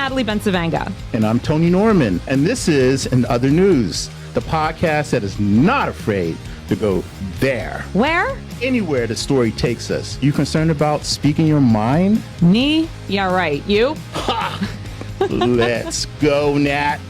Natalie Bencivenga. And I'm Tony Norman. And this is In Other News, the podcast that is not afraid to go there. Where? Anywhere the story takes us. You concerned about speaking your mind? Me? Yeah, right. You? Ha! Let's go, Nat.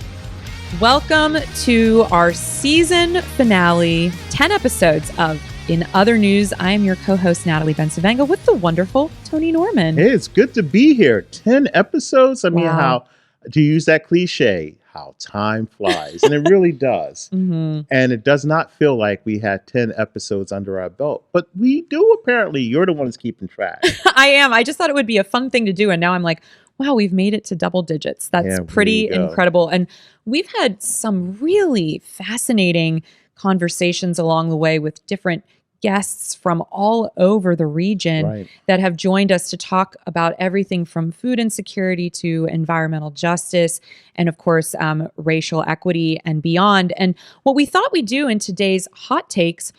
Welcome to our season finale, 10 episodes of In Other News. I am your co-host, Natalie Bencivenga, with the wonderful Tony Norman. Hey, it's good to be here. 10 episodes. I mean, Wow. how, to use that cliche, how time flies. And it really does. Mm-hmm. And it does not feel like we had 10 episodes under our belt. But we do, apparently. You're the one who's keeping track. I am. I just thought it would be a fun thing to do. And now I'm like, wow, we've made it to double digits. That's pretty incredible. And we've had some really fascinating conversations along the way with different guests from all over the region that have joined us to talk about everything from food insecurity to environmental justice and, of course, racial equity and beyond. And what we thought we'd do in today's Hot Takes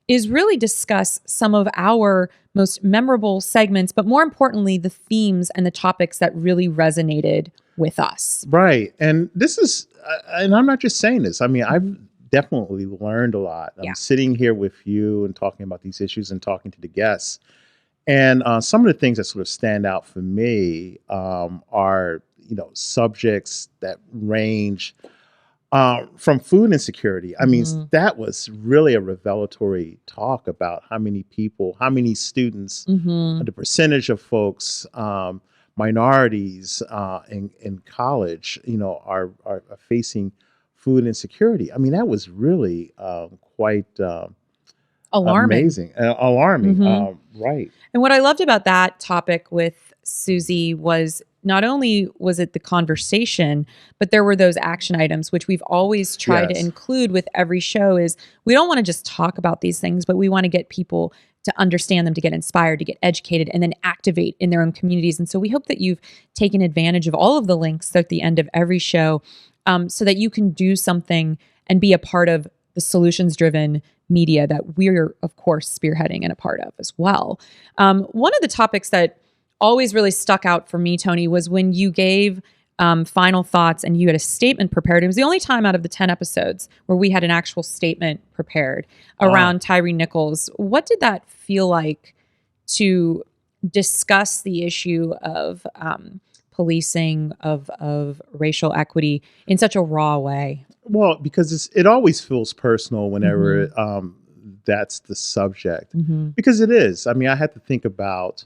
is really discuss some of our most memorable segments, but more importantly, the themes and the topics that really resonated with us. Right. And this is, and I'm not just saying this. I mean, I've definitely learned a lot. I'm sitting here with you and talking about these issues and talking to the guests. And some of the things that sort of stand out for me are, subjects that range from food insecurity. I mean, that was really a revelatory talk about how many people, how many students, the percentage of folks, minorities in college, are facing food insecurity. I mean, that was really quite alarming. Amazing, alarming. Right. And what I loved about that topic with Susie was not only was it the conversation, but there were those action items, which we've always tried to include with every show. Is we don't want to just talk about these things, but we want to get people to understand them, to get inspired, to get educated, and then activate in their own communities. And so we hope that you've taken advantage of all of the links at the end of every show, so that you can do something and be a part of the solutions-driven media that we're, of course, spearheading and a part of as well. One of the topics that always really stuck out for me, Tony, was when you gave final thoughts and you had a statement prepared. It was the only time out of the 10 episodes where we had an actual statement prepared around Tyree Nichols. What did that feel like to discuss the issue of policing, of racial equity in such a raw way? Well, because it always feels personal whenever that's the subject, because it is. I mean, I had to think about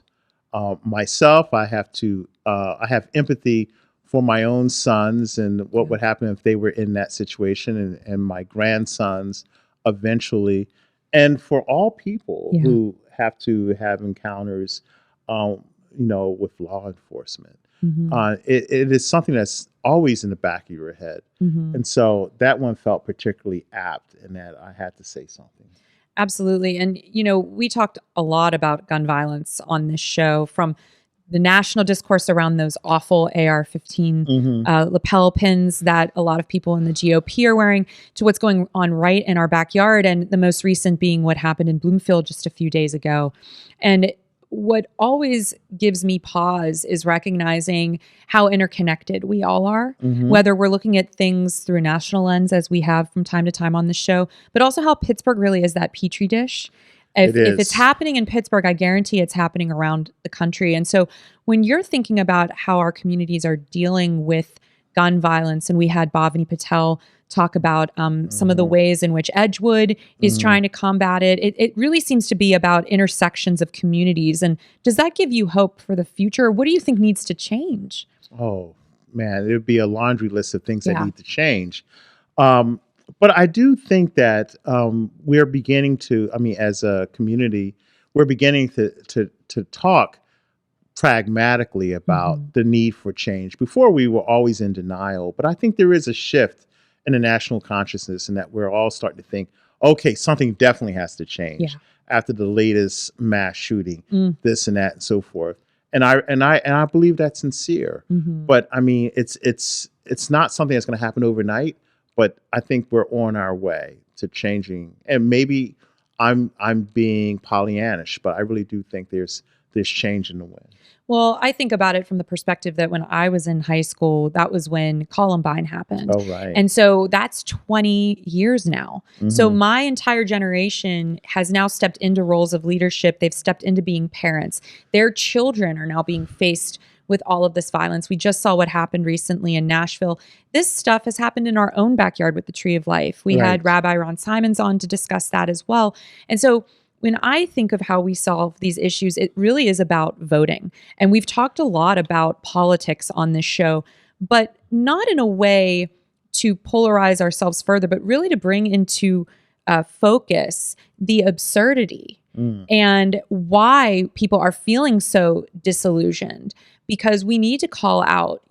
myself. I have empathy for my own sons and what would happen if they were in that situation, and my grandsons eventually, and for all people who have to have encounters, with law enforcement. It is something that's always in the back of your head. And so that one felt particularly apt in that I had to say something. Absolutely. And, we talked a lot about gun violence on this show, from the national discourse around those awful AR-15 lapel pins that a lot of people in the GOP are wearing, to what's going on right in our backyard. And the most recent being what happened in Bloomfield just a few days ago. And what always gives me pause is recognizing how interconnected we all are, whether we're looking at things through a national lens, as we have from time to time on the show, but also how Pittsburgh really is that petri dish. If it's happening in Pittsburgh, I guarantee it's happening around the country. And so when you're thinking about how our communities are dealing with gun violence, and we had Bhavani Patel talk about some of the ways in which Edgewood is trying to combat it. It really seems to be about intersections of communities. And does that give you hope for the future? What do you think needs to change? Oh, man, it would be a laundry list of things that need to change. But I do think that we're beginning to, as a community, we're beginning to talk pragmatically about the need for change. Before, we were always in denial, but I think there is a shift in the national consciousness, and that we're all starting to think, okay, something definitely has to change after the latest mass shooting, this and that and so forth. And I believe that's sincere. But I mean, it's not something that's going to happen overnight, but I think we're on our way to changing. And maybe I'm being Pollyannish, but I really do think there's this change in the wind? Well, I think about it from the perspective that when I was in high school, that was when Columbine happened. Oh, right. And so that's 20 years now. Mm-hmm. So my entire generation has now stepped into roles of leadership. They've stepped into being parents. Their children are now being faced with all of this violence. We just saw what happened recently in Nashville. This stuff has happened in our own backyard with the Tree of Life. We had Rabbi Ron Simons on to discuss that as well. And so when I think of how we solve these issues, it really is about voting. And we've talked a lot about politics on this show, but not in a way to polarize ourselves further, but really to bring into focus the absurdity and why people are feeling so disillusioned. Because we need to call out,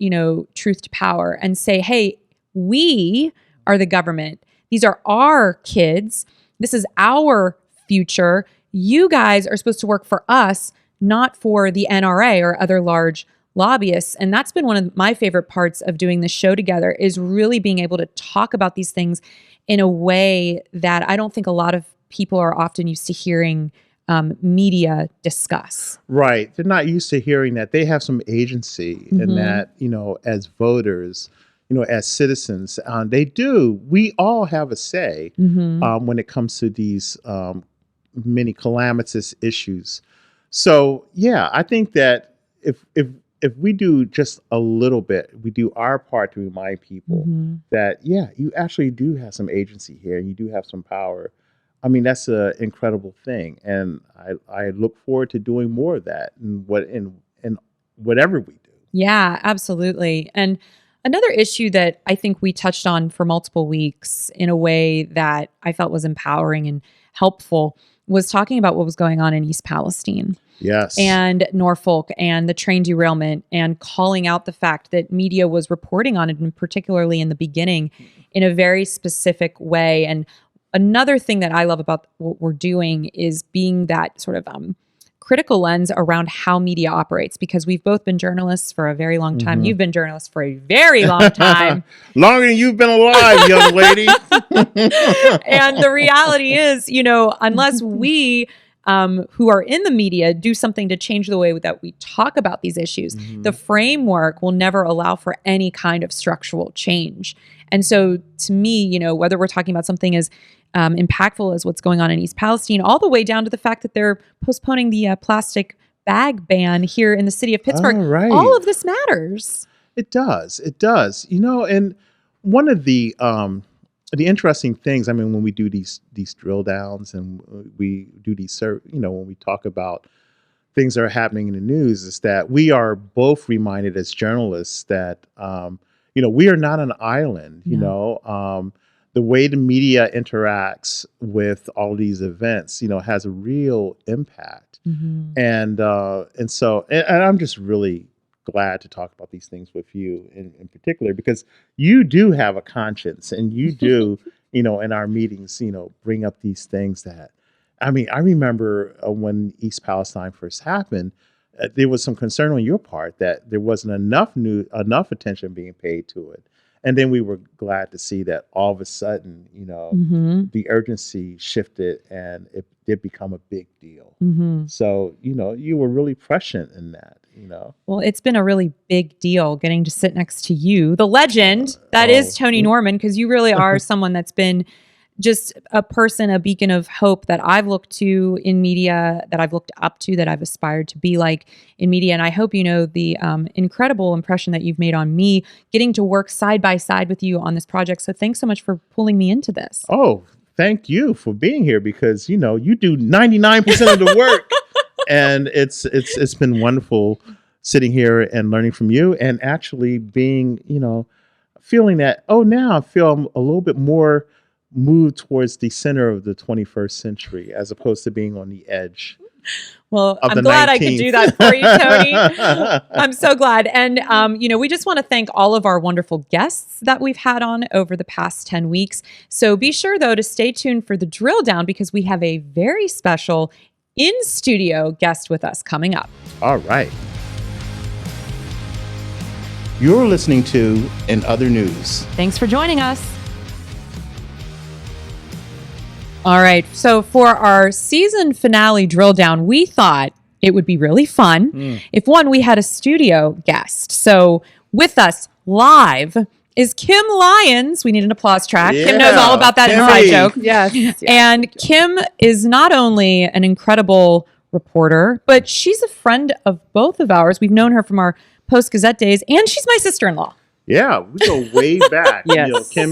truth to power and say, hey, we are the government. These are our kids. This is our future. You guys are supposed to work for us, not for the NRA or other large lobbyists. And that's been one of my favorite parts of doing this show together, is really being able to talk about these things in a way that I don't think a lot of people are often used to hearing media discuss. Right. They're not used to hearing that. They have some agency in that, as voters, as citizens, they do. We all have a say when it comes to these many calamitous issues. So, yeah, I think that if we do just a little bit, we do our part to remind people that, yeah, you actually do have some agency here and you do have some power. I mean, that's an incredible thing. And I look forward to doing more of that in whatever we do. Yeah, absolutely. And another issue that I think we touched on for multiple weeks in a way that I felt was empowering and helpful was talking about what was going on in East Palestine. Yes. And Norfolk and the train derailment, and calling out the fact that media was reporting on it, and particularly in the beginning, in a very specific way. And another thing that I love about what we're doing is being that sort of critical lens around how media operates, because we've both been journalists for a very long time. You've been journalists for a very long time. Longer than you've been alive, young lady. And the reality is, unless we who are in the media do something to change the way that we talk about these issues, the framework will never allow for any kind of structural change. And so to me, whether we're talking about something as impactful as what's going on in East Palestine, all the way down to the fact that they're postponing the plastic bag ban here in the city of Pittsburgh, all of this matters. It does. It does. And one of the interesting things, I mean, when we do these drill downs and we do these, when we talk about things that are happening in the news, is that we are both reminded as journalists that, we are not an island, the way the media interacts with all these events, has a real impact. And so I'm just really glad to talk about these things with you in particular, because you do have a conscience and you do, in our meetings, bring up these things that, I mean, I remember when East Palestine first happened, there was some concern on your part that there wasn't enough attention being paid to it. And then we were glad to see that all of a sudden, the urgency shifted and it did become a big deal. So, you were really prescient in that, Well, it's been a really big deal getting to sit next to you, the legend that is Tony Norman, because you really are someone that's been just a person, a beacon of hope that I've looked to in media, that I've looked up to, that I've aspired to be like in media. And I hope you know the incredible impression that you've made on me, getting to work side by side with you on this project. So thanks so much for pulling me into this. Oh, thank you for being here, because, you do 99% of the work. And it's been wonderful sitting here and learning from you, and actually being, feeling that, now I feel a little bit more moved towards the center of the 21st century as opposed to being on the edge. Well, I'm glad 19th. I could do that for you, Tony. I'm so glad. And, we just want to thank all of our wonderful guests that we've had on over the past 10 weeks. So be sure, though, to stay tuned for the drill down, because we have a very special in-studio guest with us coming up. All right. You're listening to In Other News. Thanks for joining us. All right. So for our season finale drill down, we thought it would be really fun if we had a studio guest. So with us live is Kim Lyons. We need an applause track. Yeah. Kim knows all about that inside joke. Yes. And Kim is not only an incredible reporter, but she's a friend of both of ours. We've known her from our Post-Gazette days, and she's my sister-in-law. Yeah, we go way back. Yes. Kim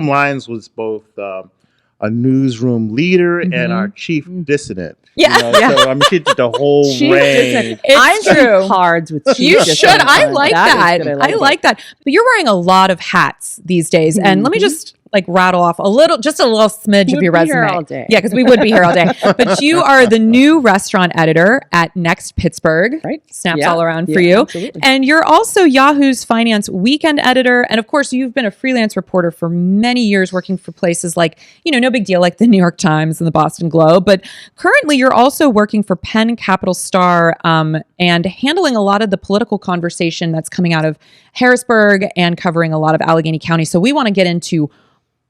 Lyons was both a newsroom leader and our chief dissident. Yeah. So I mean, she did the whole range. It's true. Cards with You cheese should. I like that. Is good. I like that. But you're wearing a lot of hats these days. And let me just rattle off a little smidge of your resume. Here all day. Yeah, because we would be here all day. But you are the new restaurant editor at NEXTpittsburgh. Right. Snaps all around for you. Absolutely. And you're also Yahoo's finance weekend editor. And of course, you've been a freelance reporter for many years, working for places like, no big deal, like the New York Times and the Boston Globe. But currently, you're also working for Penn Capital Star and handling a lot of the political conversation that's coming out of Harrisburg and covering a lot of Allegheny County. So we want to get into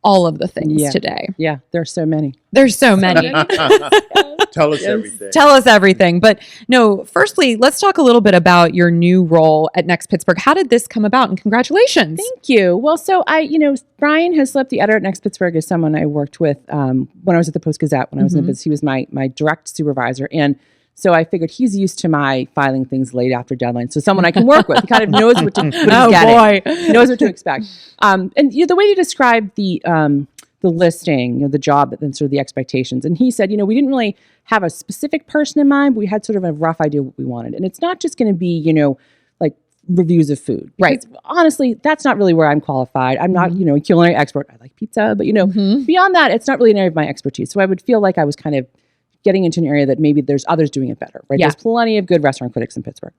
all of the things today. Yeah, there's so many. There's so many. Tell us everything. Tell us everything. But no, firstly, let's talk a little bit about your new role at NEXTpittsburgh. How did this come about? And congratulations. Thank you. Well, so Brian Hislop, the editor at NEXTpittsburgh, is someone I worked with when I was at the Post-Gazette, when I was in the business. He was my direct supervisor. And so I figured he's used to my filing things late after deadline. So someone I can work with. He kind of knows what he's getting. Knows what to expect. And the way you described the listing, the job, and sort of the expectations. And he said, we didn't really have a specific person in mind, but we had sort of a rough idea what we wanted. And it's not just going to be, like reviews of food. Because honestly, that's not really where I'm qualified. I'm not, a culinary expert. I like pizza, but beyond that, it's not really an area of my expertise. So I would feel like I was kind of getting into an area that maybe there's others doing it better, right? Yeah. There's plenty of good restaurant critics in Pittsburgh.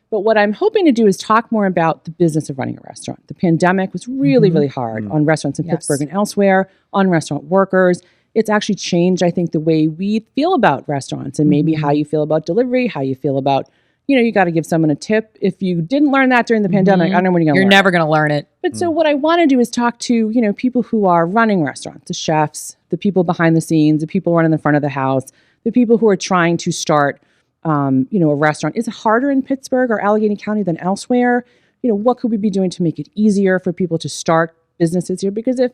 But what I'm hoping to do is talk more about the business of running a restaurant. The pandemic was really, really hard on restaurants in Pittsburgh and elsewhere, on restaurant workers. It's actually changed, I think, the way we feel about restaurants and maybe how you feel about delivery, how you feel about, you got to give someone a tip. If you didn't learn that during the pandemic, I don't know when you're going to learn it. You're never going to learn it. But so what I want to do is talk to, people who are running restaurants, the chefs, the people behind the scenes, the people running the front of the house, the people who are trying to start, a restaurant. Is it harder in Pittsburgh or Allegheny County than elsewhere? What could we be doing to make it easier for people to start businesses here? Because if,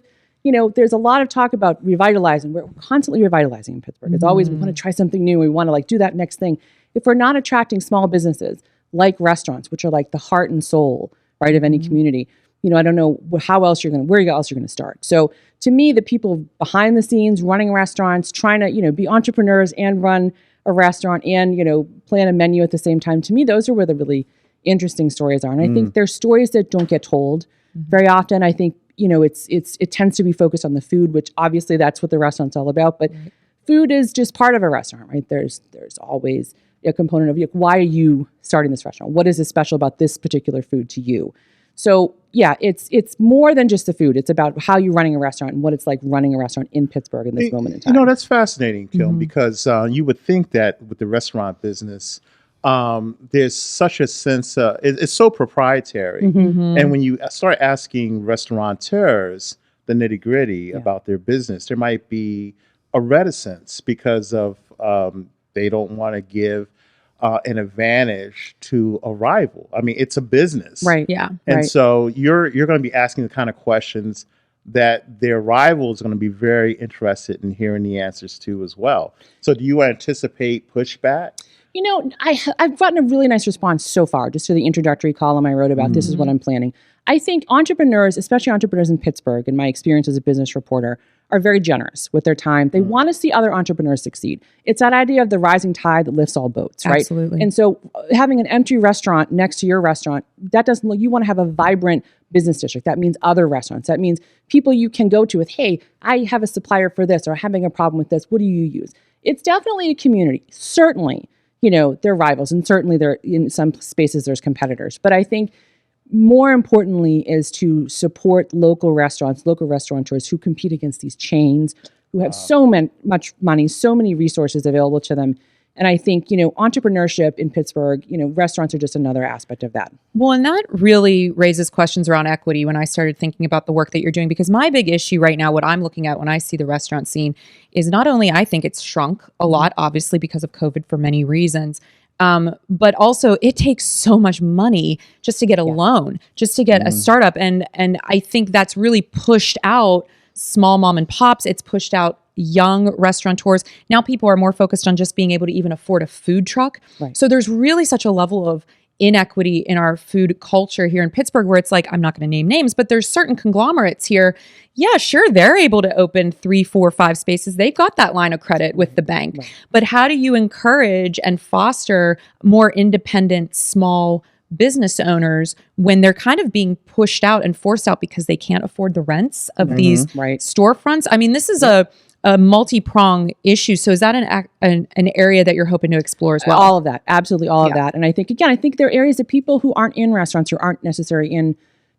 there's a lot of talk about revitalizing. We're constantly revitalizing in Pittsburgh. It's always, we want to try something new. We want to do that next thing. If we're not attracting small businesses like restaurants, which are like the heart and soul, right, of any community, I don't know where else you're going to start. So to me, the people behind the scenes running restaurants, trying to, be entrepreneurs and run a restaurant and, plan a menu at the same time, to me, those are where the really interesting stories are. And I think there's stories that don't get told very often. I think, it tends to be focused on the food, which obviously that's what the restaurant's all about. But food is just part of a restaurant, right? There's always a component of why are you starting this restaurant? What is special about this particular food to you? So yeah, it's more than just the food. It's about how you're running a restaurant and what it's like running a restaurant in Pittsburgh in this moment in time. That's fascinating, Kim, because you would think that with the restaurant business, there's such a sense, it's so proprietary. And when you start asking restaurateurs the nitty gritty about their business, there might be a reticence because of they don't want to give an advantage to a rival. I mean, it's a business. Right. Yeah. And so you're going to be asking the kind of questions that their rivals are going to be very interested in hearing the answers to as well. So do you anticipate pushback? I've gotten a really nice response so far, just to the introductory column I wrote about this is what I'm planning. I think entrepreneurs, especially entrepreneurs in Pittsburgh, in my experience as a business reporter, are very generous with their time. They want to see other entrepreneurs succeed. It's that idea of the rising tide that lifts all boats, right? Absolutely. And so having an empty restaurant next to your restaurant, you want to have a vibrant business district. That means other restaurants. That means people you can go to with, hey, I have a supplier for this, or I'm having a problem with this. What do you use? It's definitely a community. Certainly, they're rivals, and certainly in some spaces there's competitors. But I think more importantly is to support local restaurants, local restaurateurs who compete against these chains, who have so much money, so many resources available to them, And I think, entrepreneurship in Pittsburgh, restaurants are just another aspect of that. Well, and that really raises questions around equity when I started thinking about the work that you're doing, because my big issue right now, what I'm looking at when I see the restaurant scene is not only I think it's shrunk a lot, obviously because of COVID for many reasons, but also it takes so much money just to get a loan, just to get a startup. And I think that's really pushed out small mom and pops. It's pushed out young restaurateurs. Now people are more focused on just being able to even afford a food truck. Right. So there's really such a level of inequity in our food culture here in Pittsburgh where it's like, I'm not going to name names, but there's certain conglomerates here. Yeah, sure. They're able to open 3, 4, 5 spaces. They've got that line of credit with the bank. Right. But how do you encourage and foster more independent, small business owners when they're kind of being pushed out and forced out because they can't afford the rents of these storefronts? I mean, this is a multi-prong issue. So is that an area that you're hoping to explore as well? All of that. Absolutely all of that. And I think there are areas that people who aren't in restaurants, who aren't necessarily in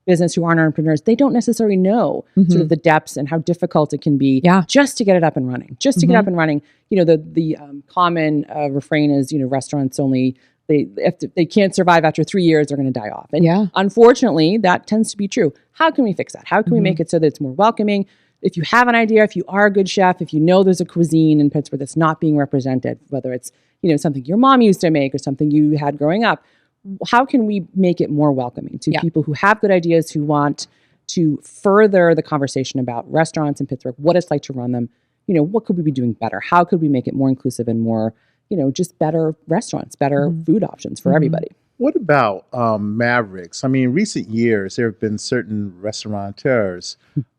business, who aren't entrepreneurs, they don't necessarily know sort of the depths and how difficult it can be just to get it up and running. Just to get up and running. The common refrain is, restaurants only, if they can't survive after 3 years, they're going to die off. And unfortunately, that tends to be true. How can we fix that? How can we make it so that it's more welcoming? If you have an idea, if you are a good chef, if you know there's a cuisine in Pittsburgh that's not being represented, whether it's, something your mom used to make or something you had growing up, how can we make it more welcoming to people who have good ideas, who want to further the conversation about restaurants in Pittsburgh, what it's like to run them? What could we be doing better? How could we make it more inclusive and more, just better restaurants, better food options for everybody? What about Mavericks? I mean, in recent years, there have been certain restaurateurs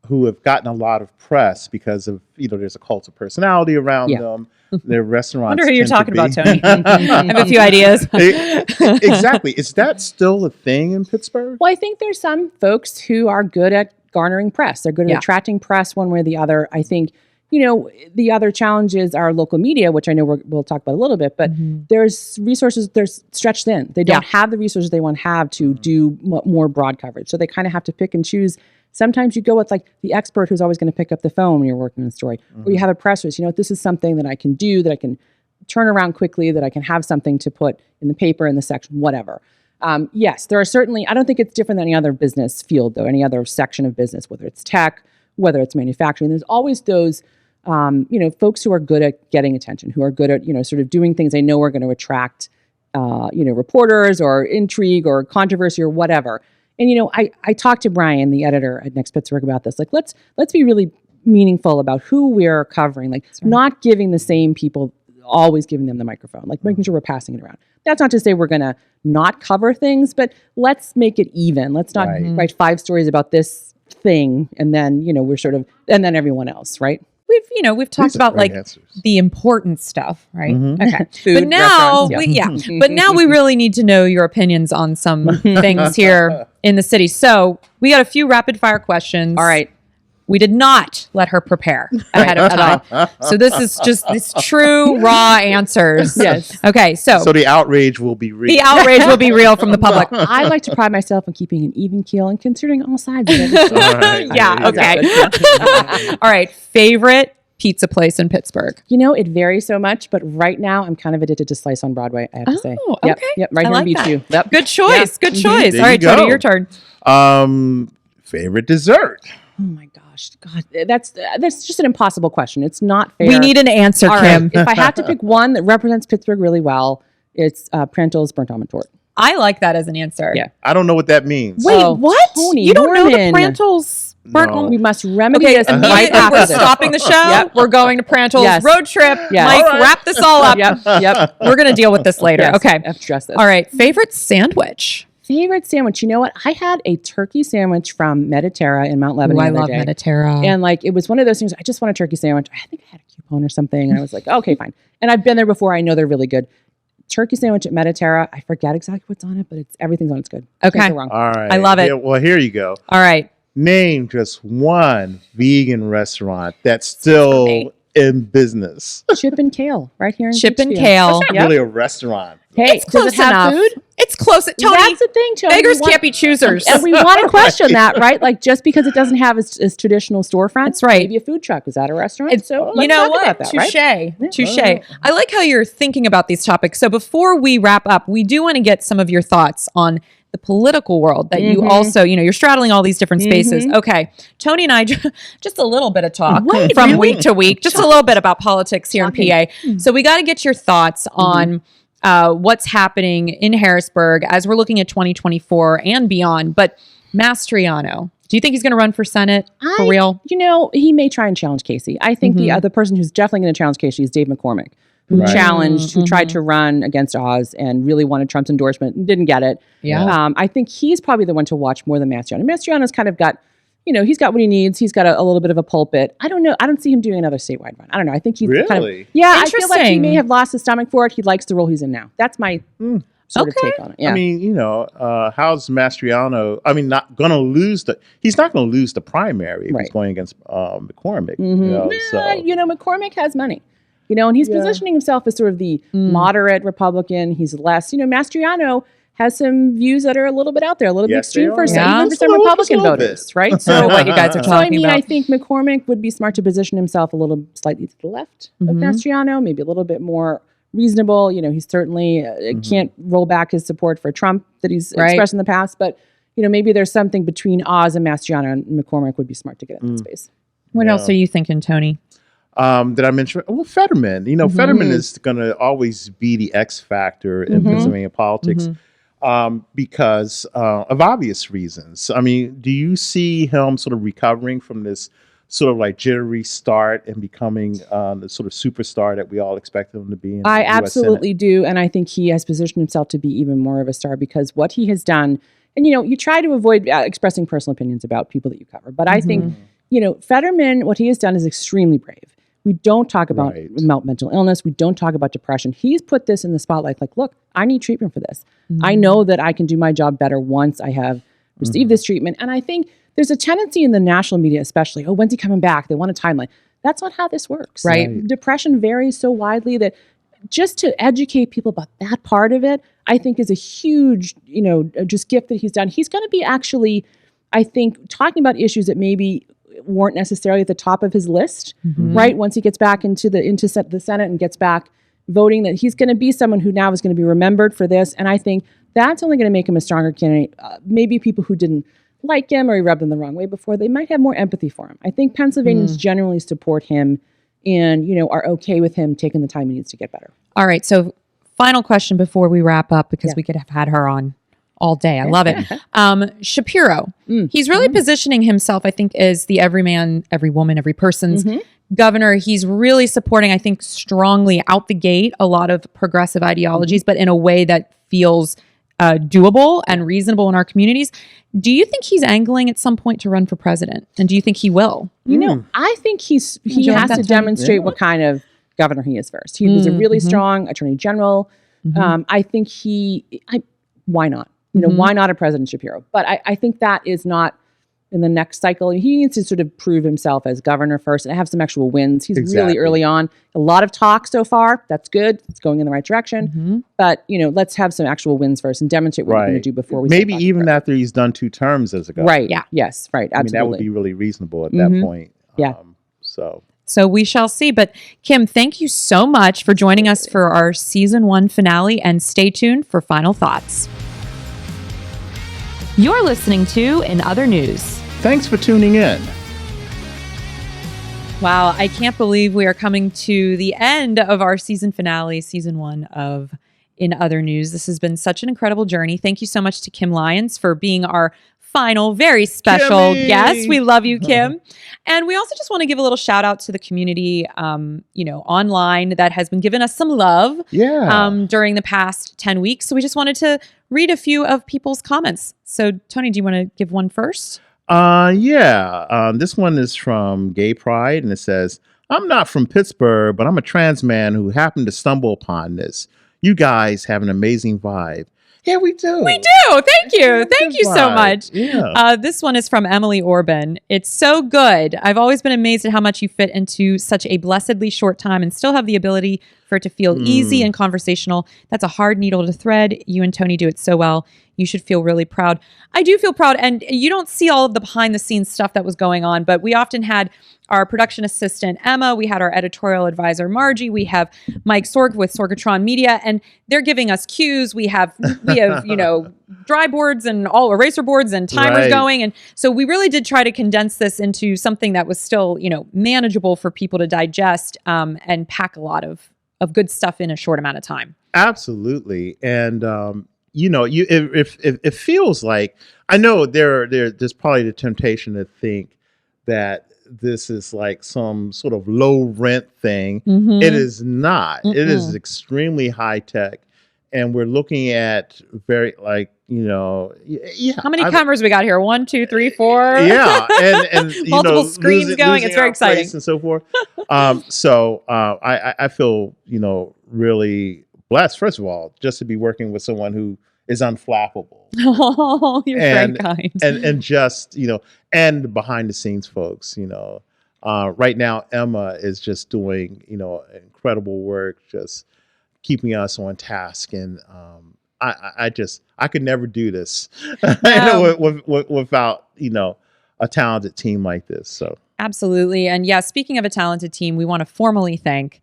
who have gotten a lot of press because of, there's a cult of personality around them. Their restaurants. I wonder who you're talking about, Tony. I have a few ideas. Exactly. Is that still a thing in Pittsburgh? Well, I think there's some folks who are good at garnering press. They're good at attracting press one way or the other. I think, the other challenge is our local media, which I know we'll talk about a little bit, but there's resources, they're stretched thin. They don't have the resources they want to have to do more broad coverage. So they kind of have to pick and choose. Sometimes you go with like the expert who's always going to pick up the phone when you're working on a story, or you have a press release. This is something that I can do, that I can turn around quickly, that I can have something to put in the paper, in the section, whatever. Yes, there are certainly, I don't think it's different than any other business field, though, any other section of business, whether it's tech, whether it's manufacturing. There's always those folks who are good at getting attention, who are good at, sort of doing things they know are going to attract, reporters or intrigue or controversy or whatever. And, I talked to Brian, the editor at NEXTpittsburgh, about this. Like, let's be really meaningful about who we're covering, like not giving the same people, always giving them the microphone, like making sure we're passing it around. That's not to say we're going to not cover things, but let's make it even. Let's not write 5 stories about this thing and then, we're sort of, and then everyone else, right? We've talked about like the important stuff, right? Okay. Food, but now but now we really need to know your opinions on some things here in the city. So we got a few rapid fire questions. All right. We did not let her prepare ahead of time. So this is just this true raw answers. Yes. Okay. So the outrage will be real. The outrage will be real from the public. I like to pride myself on keeping an even keel and considering all sides of it. Right. Yeah. Okay. All right. Favorite pizza place in Pittsburgh? It varies so much, but right now I'm kind of addicted to Slice on Broadway, I have to say. Okay. Yep. Right here in Beachview. Yep. Good choice. Good choice. There All right, you go. Tony, your turn. Favorite dessert? Oh my gosh, God, that's just an impossible question. It's not fair. We need an answer, All Kim. Right. If I have to pick one that represents Pittsburgh really well, it's Prentel's burnt almond torte. I like that as an answer. Yeah. I don't know what that means. Wait, what? Tony You don't know the Norman. Prentel's burnt No. almond? We must remedy Okay, this immediately right after we're this. stopping the show. Yep. We're going to Prentel's Yes. road trip. Yes. Mike, All right. wrap this all up. Yep. We're going to deal with this later. Yes. Okay. I have to address this. All right. Favorite sandwich? Favorite sandwich? You know what? I had a turkey sandwich from Mediterra in Mount Lebanon. I the love other day. Mediterra. And it was one of those things. I just want a turkey sandwich. I think I had a coupon or something. And I was like, okay, fine. And I've been there before. I know they're really good. Turkey sandwich at Mediterra. I forget exactly what's on it, but everything's on it's good. Okay. Can't go wrong. All right. I love it. Yeah, well, here you go. All right. Name just one vegan restaurant that's still in business. Chip and Kale, right here in Chip and Beachview. Kale. Not really a restaurant. Hey, it's close does it have enough. food? It's close. Tony, That's the thing, Tony. beggars can't be choosers. And we want to question that, right? Like, just because it doesn't have its traditional storefront. That's right. Maybe a food truck. Is that a restaurant? So you know what? Touche. Touche. I like how you're thinking about these topics. So before we wrap up, we do want to get some of your thoughts on the political world that you also, you're straddling all these different spaces. Okay. Tony and I, just a little bit of talk from week to week, just a little bit about politics here in PA. So we got to get your thoughts on what's happening in Harrisburg as we're looking at 2024 and beyond. But Mastriano, do you think he's going to run for Senate for real? He may try and challenge Casey. I think the other person who's definitely going to challenge Casey is Dave McCormick, who who tried to run against Oz and really wanted Trump's endorsement and didn't get it. Yeah. I think he's probably the one to watch more than Mastriano. Mastriano's kind of got, he's got what he needs. He's got a little bit of a pulpit. I don't know. I don't see him doing another statewide run. I don't know. I think he's kind of, I feel like he may have lost his stomach for it. He likes the role he's in now. That's my sort of take on it. Yeah. I mean, how's Mastriano? I mean, he's not going to lose the primary if he's going against McCormick. McCormick has money. And he's positioning himself as sort of the moderate Republican. He's less, Mastriano has some views that are a little bit out there, a little bit extreme for some Republican voters, right? So what you guys are talking about. I think McCormick would be smart to position himself a little slightly to the left of Mastriano, maybe a little bit more reasonable. He certainly can't roll back his support for Trump that he's expressed in the past, but maybe there's something between Oz and Mastriano, and McCormick would be smart to get in that space. What else are you thinking, Tony? That I mentioned, Fetterman. Fetterman is going to always be the X factor in Pennsylvania politics because of obvious reasons. I mean, do you see him sort of recovering from this sort of like jittery start and becoming the sort of superstar that we all expect him to be in I the US absolutely Senate? do. And I think he has positioned himself to be even more of a star because what he has done, and you try to avoid expressing personal opinions about people that you cover. But I think, Fetterman, what he has done is extremely brave. We don't talk about mental illness. We don't talk about depression. He's put this in the spotlight. Like, look, I need treatment for this. I know that I can do my job better once I have received this treatment. And I think there's a tendency in the national media, especially, when's he coming back? They want a timeline. That's not how this works. Right. Depression varies so widely that just to educate people about that part of it, I think is a huge, just gift that he's done. He's going to be actually, I think, talking about issues that maybe weren't necessarily at the top of his list, right? Once he gets back into the Senate and gets back voting, that he's going to be someone who now is going to be remembered for this. And I think that's only going to make him a stronger candidate. Maybe people who didn't like him or he rubbed them the wrong way before, they might have more empathy for him. I think Pennsylvanians generally support him and, are okay with him taking the time he needs to get better. All right. So final question before we wrap up, because we could have had her on all day. I love it. Shapiro. He's really positioning himself, I think, as the everyman, every woman, every person's governor. He's really supporting, I think, strongly out the gate, a lot of progressive ideologies, but in a way that feels doable and reasonable in our communities. Do you think he's angling at some point to run for president? And do you think he will? I think he has to demonstrate what kind of governor he is first. He was a really strong attorney general. I think why not? Why not a President Shapiro? But I think that is not in the next cycle. He needs to sort of prove himself as governor first and have some actual wins. He's really early on. A lot of talk so far. That's good. It's going in the right direction. But, let's have some actual wins first and demonstrate what we're going to do before we maybe even after he's done 2 terms as a governor. Right. Yeah. Yes. Right. Absolutely. I mean, that would be really reasonable at that point. So we shall see. But Kim, thank you so much for joining us for our season 1 finale, and stay tuned for final thoughts. You're listening to In Other News. Thanks for tuning in. Wow, I can't believe we are coming to the end of our season finale, season 1 of In Other News. This has been such an incredible journey. Thank you so much to Kim Lyons for being our final, very special guest. We love you, Kim. And we also just want to give a little shout out to the community, online that has been giving us some love during the past 10 weeks. So we just wanted to read a few of people's comments. So Tony, do you want to give one first? This one is from Gay Pride, and it says, I'm not from Pittsburgh, but I'm a trans man who happened to stumble upon this. You guys have an amazing vibe. Yeah, we do. We do. Thank you. Thank you so much. Yeah. This one is from Emily Orban. It's so good. I've always been amazed at how much you fit into such a blessedly short time and still have the ability for it to feel easy and conversational. That's a hard needle to thread. You and Tony do it so well. You should feel really proud. I do feel proud. And you don't see all of the behind the scenes stuff that was going on, but we often had our production assistant, Emma. We had our editorial advisor, Margie. We have Mike Sorg with Sorgatron Media, and they're giving us cues. We have dry boards and all eraser boards and timers going. And so we really did try to condense this into something that was still, manageable for people to digest, and pack a lot of good stuff in a short amount of time. Absolutely. And, it feels like, I know there's probably the temptation to think that this is like some sort of low rent thing. Mm-hmm. It is not. Mm-mm. It is extremely high tech. And we're looking at very How many cameras we got here? 1, 2, 3, 4. Yeah, and multiple screens going. It's very exciting and so forth. So I feel really blessed. First of all, just to be working with someone who is unflappable. Oh, you're very kind. And just and behind the scenes folks. Right now Emma is just doing incredible work, just keeping us on task, and I could never do this without a talented team like this. So absolutely. And yeah, speaking of a talented team, we want to formally thank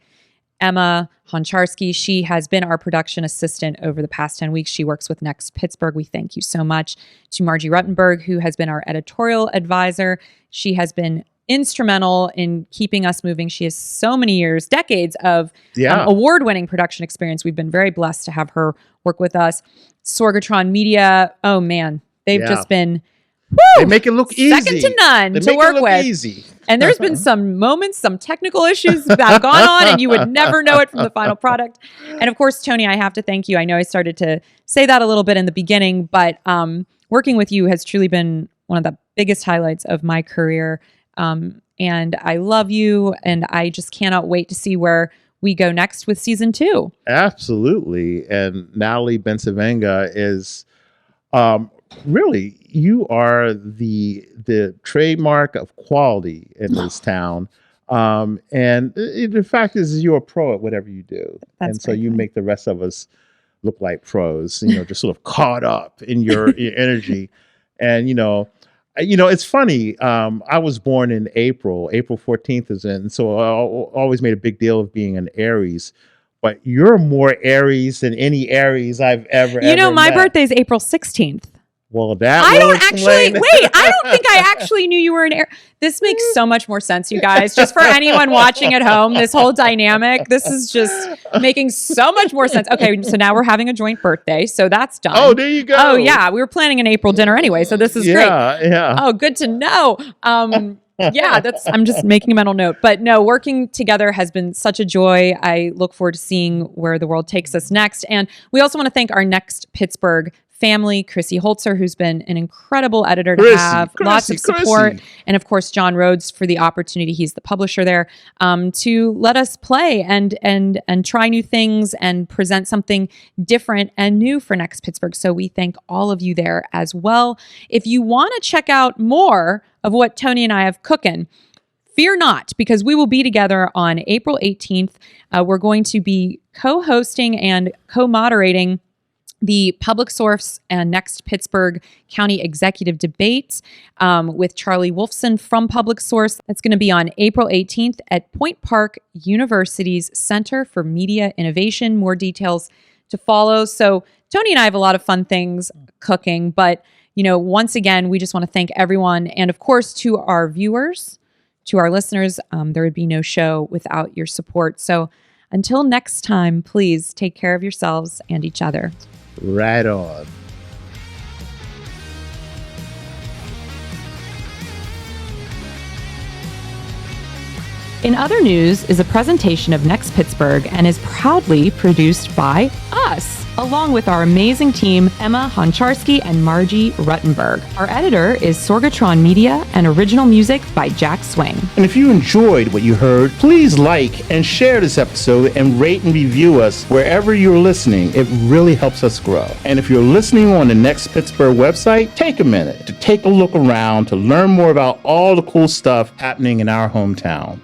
Emma Honcharski. She has been our production assistant over the past 10 weeks. She works with Next Pittsburgh. We thank you so much. To Margie Ruttenberg, who has been our editorial advisor. She has been instrumental in keeping us moving. She has so many years, decades of award-winning production experience. We've been very blessed to have her work with us. Sorgatron Media, oh man, they've just been they make it look easy. Second to none to work with. Easy. And there's been some moments, some technical issues that have gone on, and you would never know it from the final product. And of course, Tony, I have to thank you. I know I started to say that a little bit in the beginning, but working with you has truly been one of the biggest highlights of my career. And I love you, and I just cannot wait to see where we go next with season 2. Absolutely. And Natalie Bencivenga is really, you are the trademark of quality in this town. And the fact is you're a pro at whatever you do. And so you make the rest of us look like pros, just sort of caught up in your energy. And, it's funny. I was born in April 14th is in. So I always made a big deal of being an Aries. But you're more Aries than any Aries I've ever my met. birthday's April 16th. Well, that I don't think I actually knew you were an Aries. This makes so much more sense, you guys. Just for anyone watching at home, this whole dynamic, this is just making so much more sense. Okay, so now we're having a joint birthday, so that's done. Oh, there you go. Oh, yeah, we were planning an April dinner anyway, so this is great. Yeah. Oh, good to know. I'm just making a mental note. But no, working together has been such a joy. I look forward to seeing where the world takes us next. And we also want to thank our Next Pittsburgh family, Chrissy Holzer, who's been an incredible editor to have, lots of support, and of course John Rhodes for the opportunity. He's the publisher there, to let us play and try new things and present something different and new for Next Pittsburgh. So we thank all of you there as well. If you want to check out more of what Tony and I have cooking, fear not, because we will be together on April 18th. We're going to be co-hosting and co-moderating the Public Source and Next Pittsburgh County Executive Debate with Charlie Wolfson from Public Source. That's going to be on April 18th at Point Park University's Center for Media Innovation. More details to follow. So Tony and I have a lot of fun things cooking, but once again, we just want to thank everyone. And of course, to our viewers, to our listeners, there would be no show without your support. So until next time, please take care of yourselves and each other. Right on. In Other News is a presentation of Next Pittsburgh and is proudly produced by us, along with our amazing team, Emma Honcharski and Margie Ruttenberg. Our editor is Sorgatron Media, and original music by Jack Swing. And if you enjoyed what you heard, please like and share this episode and rate and review us wherever you're listening. It really helps us grow. And if you're listening on the Next Pittsburgh website, take a minute to take a look around to learn more about all the cool stuff happening in our hometown.